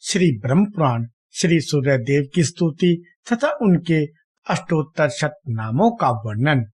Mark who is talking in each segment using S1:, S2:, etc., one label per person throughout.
S1: श्री ब्रह्म पुराण श्री सूर्य देव की स्तुति तथा उनके अष्टोत्तर शत नामों का वर्णन।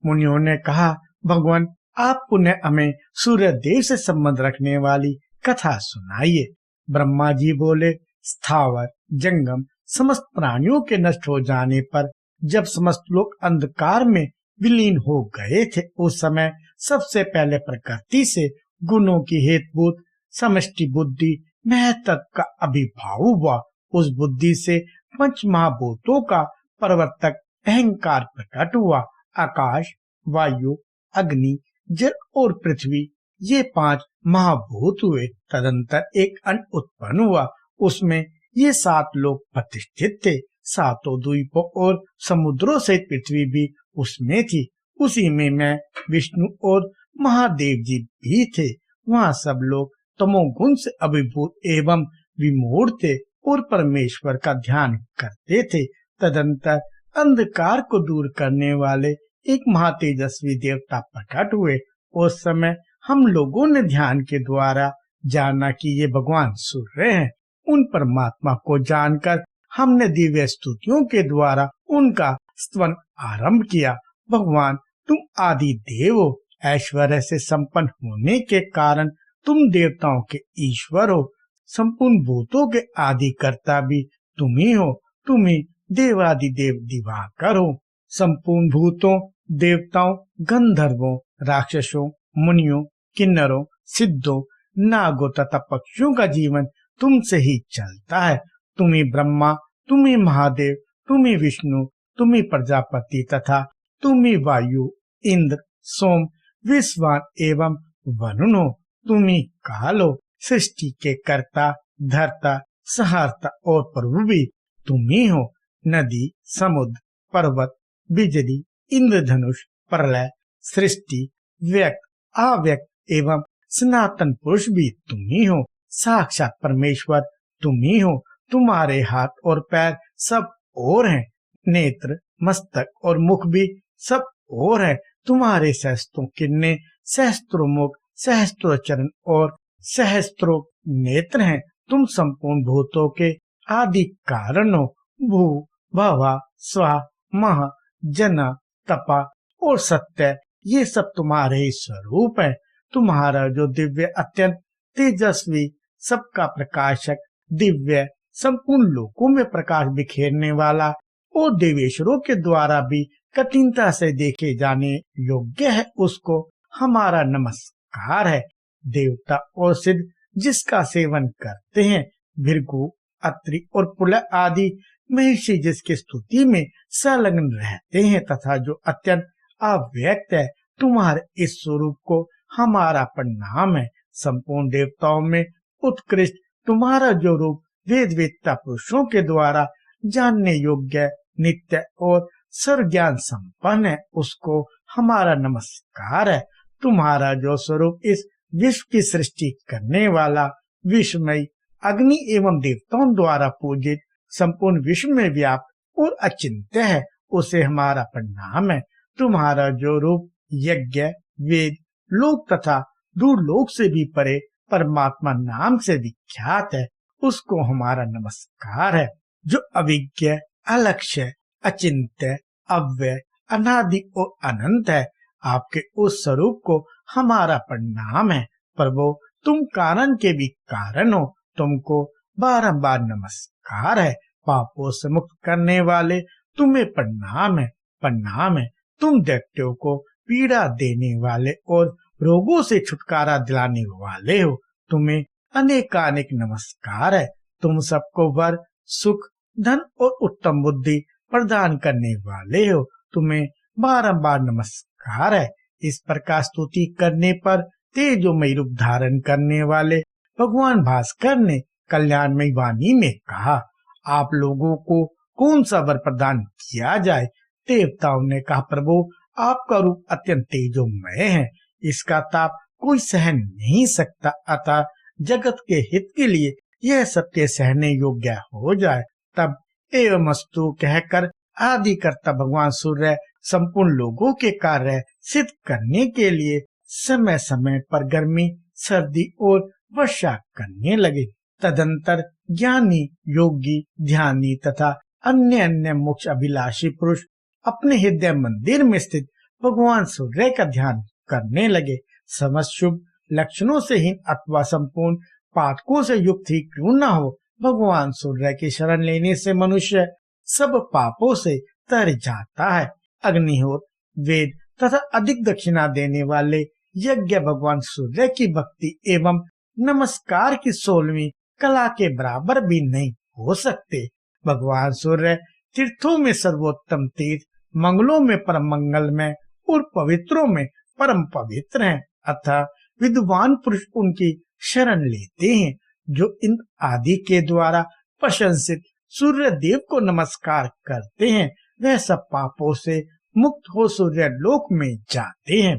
S1: मुनियों ने कहा, भगवान आप पुनः हमें सूर्य देव से संबंध रखने वाली कथा सुनाइए। ब्रह्मा जी बोले, स्थावर जंगम समस्त प्राणियों के नष्ट हो जाने पर जब समस्त लोग अंधकार में विलीन हो गए थे, उस समय सबसे पहले प्रकृति से गुणों की हेतुभूत समष्टि बुद्धि महत्व का आविर्भाव हुआ। उस बुद्धि से पंच महाभूतों का प्रवर्तक अहंकार प्रकट हुआ। आकाश, वायु, अग्नि, जल और पृथ्वी ये पांच महाभूत हुए। तदंतर एक अन्न उत्पन्न हुआ, उसमें ये 7 लोग प्रतिष्ठित थे। 7 द्वीपों और समुद्रों से पृथ्वी भी उसमें थी। उसी में मैं, विष्णु और महादेव जी भी थे। वहाँ सब लोग तमोगुण से अभिभूत एवं विमूढ़ थे और परमेश्वर का ध्यान करते थे। तदंतर अंधकार को दूर करने वाले एक महातेजस्वी देवता प्रकट हुए। उस समय हम लोगों ने ध्यान के द्वारा जाना कि ये भगवान सूर्य हैं। उन परमात्मा को जानकर हमने दिव्य स्तुतियों के द्वारा उनका स्तवन आरंभ किया। भगवान तुम आदि देव हो, ऐश्वर्य से संपन्न होने के कारण तुम देवताओं के ईश्वर हो। संपूर्ण भूतों के आदि कर्ता भी तुम ही हो। तुम ही देवादिदेव दिवाकर हो। संपूर्ण भूतों, देवताओं, गंधर्वों, राक्षसों, मुनियों, किन्नरों, सिद्धों, नागों तथा पक्षियों का जीवन तुमसे ही चलता है। तुम ही ब्रह्मा, तुम ही महादेव, तुम ही विष्णु, तुम ही प्रजापति तथा तुम ही वायु, इंद्र, सोम, विश्वान एवं वरुण हो। तुम ही काल हो। सृष्टि के कर्ता, धर्ता, सहारता और प्रभु भी तुम ही हो। नदी, समुद्र, पर्वत, बिजली, इंद्रधनुष, प्रलय, सृष्टि, व्यक्त, अव्यक्त एवं सनातन पुरुष भी तुम ही हो। साक्षात परमेश्वर तुम ही हो। तुम्हारे हाथ और पैर सब और हैं। नेत्र, मस्तक और मुख भी सब और है। तुम्हारे सहस्त्रों किरणें, सहस्त्रों मुख, सहस्त्रों चरण और सहस्त्रों नेत्र हैं। तुम संपूर्ण भूतों के आदि कारण हो। भू, भवा, स्वा, मह, जना, तपा और सत्य ये सब तुम्हारे ही स्वरूप है। तुम्हारा जो दिव्य अत्यंत तेजस्वी, सबका प्रकाशक, दिव्य, संपूर्ण लोकों में प्रकाश बिखेरने वाला और देवेश्वरों के द्वारा भी कठिनता से देखे जाने योग्य है, उसको हमारा नमस्कार है। देवता और सिद्ध जिसका सेवन करते हैं, भृगु, अत्रि और पुलह आदि महर्षि जिसकी स्तुति में संलग्न रहते हैं तथा जो अत्यंत अव्यक्त है, तुम्हारे इस स्वरूप को हमारा प्रणाम है। संपूर्ण देवताओं में उत्कृष्ट तुम्हारा जो रूप वेद वेदता पुरुषों के द्वारा जानने योग्य, नित्य और सर्वज्ञान संपन्न है, उसको हमारा नमस्कार है। तुम्हारा जो स्वरूप इस विश्व की सृष्टि करने वाला, विश्वमय, अग्नि एवं देवताओं द्वारा पूजित, संपूर्ण विश्व में व्याप्त और अचिंत्य है, उसे हमारा प्रणाम है। तुम्हारा जो रूप यज्ञ, वेद, लोक तथा दूर लोक से भी परे परमात्मा नाम से विख्यात है, उसको हमारा नमस्कार है। जो अविज्ञ, अलक्ष्य, अचिंत्य, अव्यय, अनादि और अनंत है, आपके उस स्वरूप को हमारा प्रणाम है। प्रभु तुम कारण के भी कारण हो, तुमको बारंबार नमस्कार है। पापों से मुक्त करने वाले तुम्हें प्रणाम है, प्रणाम है। तुम दैत्यों को पीड़ा देने वाले और रोगों से छुटकारा दिलाने वाले हो, तुम्हें अनेकानेक नमस्कार है। तुम सबको वर, सुख, धन और उत्तम बुद्धि प्रदान करने वाले हो, तुम्हें बारंबार नमस्कार है। इस प्रकार स्तुति करने पर तेजोमय रूप धारण करने वाले भगवान भास्कर ने कल्याणमय वाणी में कहा, आप लोगों को कौन सा वर प्रदान किया जाए। देवताओं ने कहा, प्रभु आपका रूप अत्यंत तेजोमय है, इसका ताप कोई सहन नहीं सकता, अतः जगत के हित के लिए यह सत्य सहने योग्य हो जाए। तब एवमस्तु कहकर आदि कर्ता भगवान सूर्य संपूर्ण लोगों के कार्य सिद्ध करने के लिए समय समय पर गर्मी, सर्दी और वर्षा करने लगे। तदंतर ज्ञानी, योगी, ध्यानी तथा अन्य अन्य मोक्ष अभिलाषी पुरुष अपने हृदय मंदिर में स्थित भगवान सूर्य का ध्यान करने लगे। समस्त शुभ लक्षणों से हीन अथवा संपूर्ण पातकों से युक्त ही क्यों न हो, भगवान सूर्य की शरण लेने से मनुष्य सब पापों से तर जाता है। अग्निहोत्र, वेद तथा अधिक दक्षिणा देने वाले यज्ञ भगवान सूर्य की भक्ति एवं नमस्कार की 16वीं कला के बराबर भी नहीं हो सकते। भगवान सूर्य तीर्थों में सर्वोत्तम तीर्थ, मंगलों में परम मंगलमय और पवित्रों में परम पवित्र हैं। अतः विद्वान पुरुष उनकी शरण लेते हैं। जो इन आदि के द्वारा प्रशंसित सूर्य देव को नमस्कार करते हैं, वह सब पापों से मुक्त हो सूर्य लोक में जाते हैं।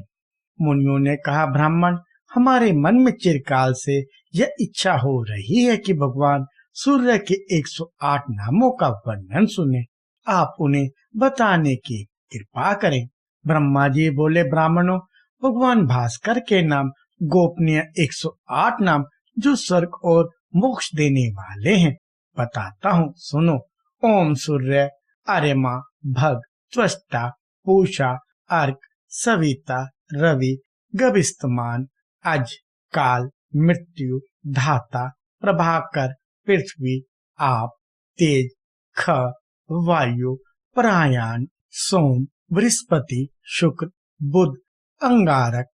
S1: मुनियों ने कहा, ब्राह्मण, हमारे मन में चिरकाल से यह इच्छा हो रही है कि भगवान सूर्य के 108 नामों का वर्णन सुने। आप उन्हें बताने की कृपा करें। ब्रह्मा जी बोले, ब्राह्मणों, भगवान भास्कर के नाम गोपनीय 108 नाम जो स्वर्ग और मोक्ष देने वाले हैं बताता हूँ, सुनो। ओम सूर्य, आर्यमा, भग, त्वष्टा, पूषा, अर्क, सविता, रवि, गविस्तमान, अज, काल, मृत्यु, धाता, प्रभाकर, पृथ्वी, आप, तेज, ख, वायु, प्रायान, सोम, बृहस्पति, शुक्र, बुध, अंगारक,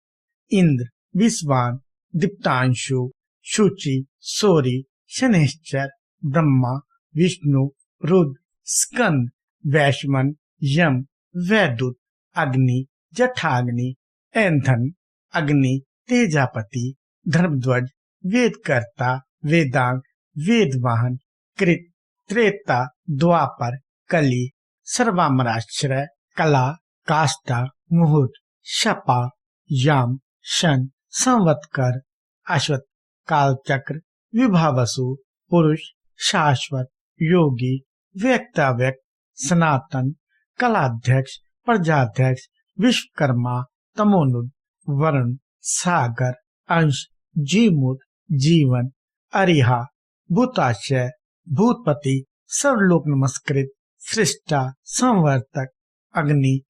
S1: इंद्र, विश्वान, दीप्तांशु, शुचि, सूर्य, शनिश्चर, ब्रह्मा, विष्णु, रुद्र, स्कंद, वैश्मन, यम, वैदुत, अग्नि, जठाग्नि, ऐंधन, अग्नि, तेजापति, धर्मध्वज, वेदकर्ता, वेदांग, वेदवाहन, कृत, त्रेता, द्वापर, कली, सर्वामराश्रय, कला, काष्टा, मुहूर्त, शपा, याम, शन, संवत्कर, अश्वत, कालचक्र, विभावसु, पुरुष, शाश्वत, योगी, व्यक्ताव्यक्त, सनातन, कलाध्यक्ष, प्रजाध्यक्ष, विश्वकर्मा, तमोनुद, वरुण, सागर, अंश, जीमूत, जीवन, अरिहा, भूताशय, भूतपति, सर्वलोक नमस्कृत, सृष्टा, संवर्तक, अग्नि,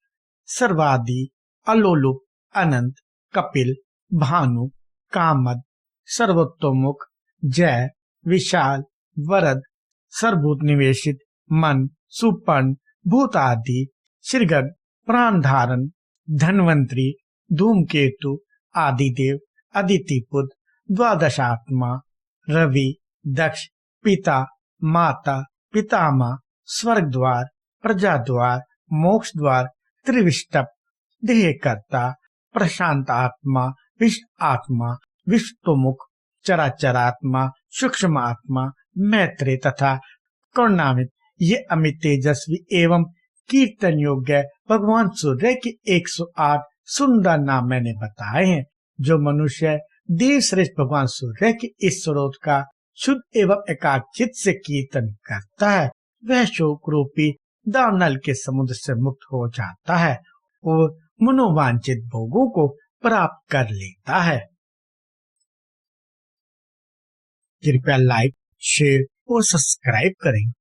S1: सर्वादि, अलोलुप, अनंत, कपिल, भानु, कामद, सर्वोत्तोमुख, जय, विशाल, वरद, सर्वभूत निवेशित, मन, सुपर्ण, भूतादि, श्रीगद, प्राण धारण, धन्वंतरी, धूमकेतु, आदिदेव, अदितिपुत्र, द्वादशात्मा, रवि, दक्ष, पिता, माता, पितामह, स्वर्ग द्वार, प्रजा द्वार, मोक्ष द्वार, त्रिविष्टप, देहकर्ता, प्रशांत आत्मा, विश्व आत्मा, विश्वतोमुख, चराचरात्मा, सूक्ष्म आत्मा, मैत्री तथा करुणामित, ये अमित तेजस्वी एवं कीर्तन योग्य भगवान सूर्य के 108 सुंदर नाम मैंने बताए हैं। जो मनुष्य देव श्रेष्ठ भगवान सूर्य के इस स्रोत का शुद्ध एवं एकाग्रचित से कीर्तन करता है, वह शोक रूपी दावानल के समुद्र से मुक्त हो जाता है और मनोवांछित भोगों को प्राप्त कर लेता है। कृपया लाइक, शेयर और सब्सक्राइब करें।